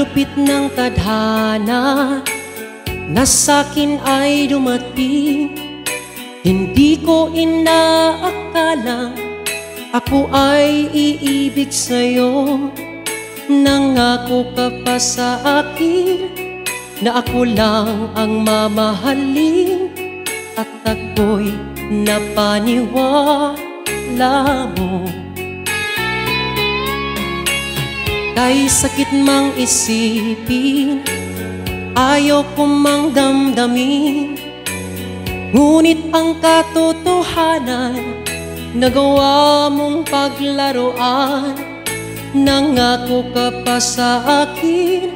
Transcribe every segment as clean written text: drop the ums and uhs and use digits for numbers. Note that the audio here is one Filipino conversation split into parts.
lupit ng tadhana na sa'kin ay dumating. Hindi ko inaakala ako ay iibig sa'yo. Nangako ka pa sa akin na ako lang ang mamahalin, at ako'y napaniwala mo. Kay sakit mang isipin, ayaw ko mang damdamin, ngunit ang katotohanan, nagawa mong paglaruan. Nangako ka pa sa akin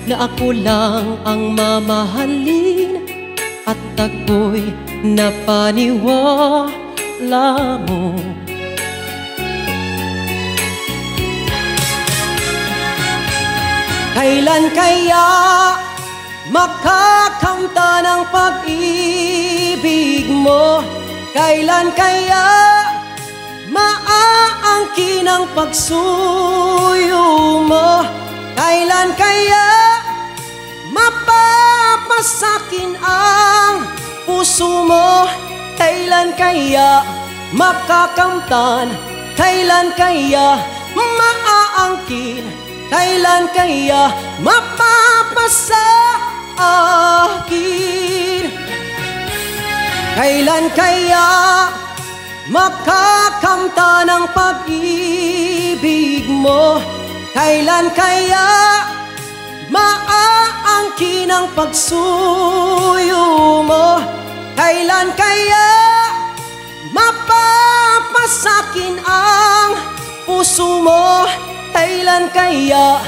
na ako lang ang mamahalin, at ako'y napaniwala mo. Kailan kaya makakamtan ang pag-ibig mo? Kailan kaya maaangkin ang pagsuyo mo? Kailan kaya mapapasakin ang puso mo? Kailan kaya makakamtan? Kailan kaya maaangkin? Kailan kaya mapapasakin? Kailan kaya makakamtan ang pag-ibig mo? Kailan kaya maaangkin ang pagsuyo mo? Kailan kaya mapapasakin ang puso mo? Kailan kaya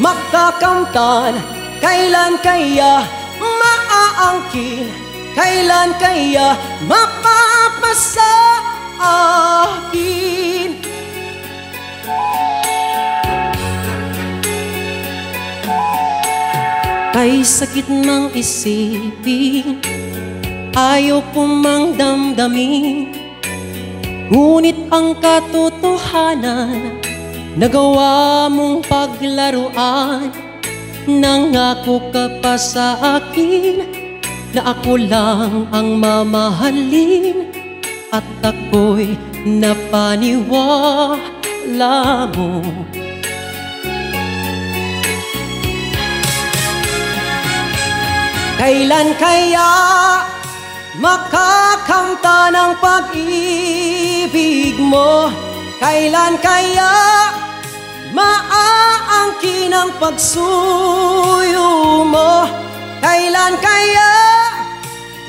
makakamtan? Kailan kaya maaangkin? Kailan kaya mapapasakin? Kay sakit mang isipin, ayaw ko mang damdamin, ngunit ang katotohanan, nagawa mong paglaruan. Nangako ka pa sa akin na ako lang ang mamahalin, at ako'y napaniwala mo. Kailan kaya makakamtan ang pag-ibig mo? Kailan kaya maaangkin ang pagsuyo mo? Kailan kaya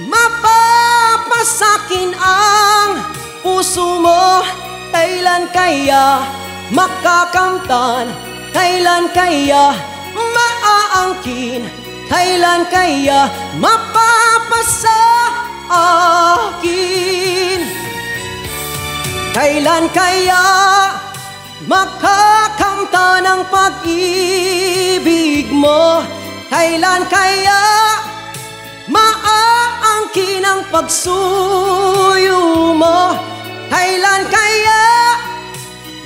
mapapasakin ang puso mo? Kailan kaya makakamtan? Kailan kaya maaangkin? Kailan kaya mapapasakin? Kailan kaya makakamtan ang pag-ibig mo? Kailan kaya maaangkin ang pagsuyo mo? Kailan kaya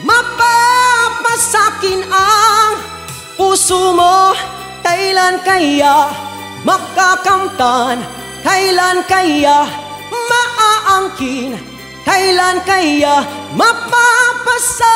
mapapasakin ang puso mo? Kailan kaya makakamtan? Kailan kaya maaangkin? Kailan kaya mapapasakin?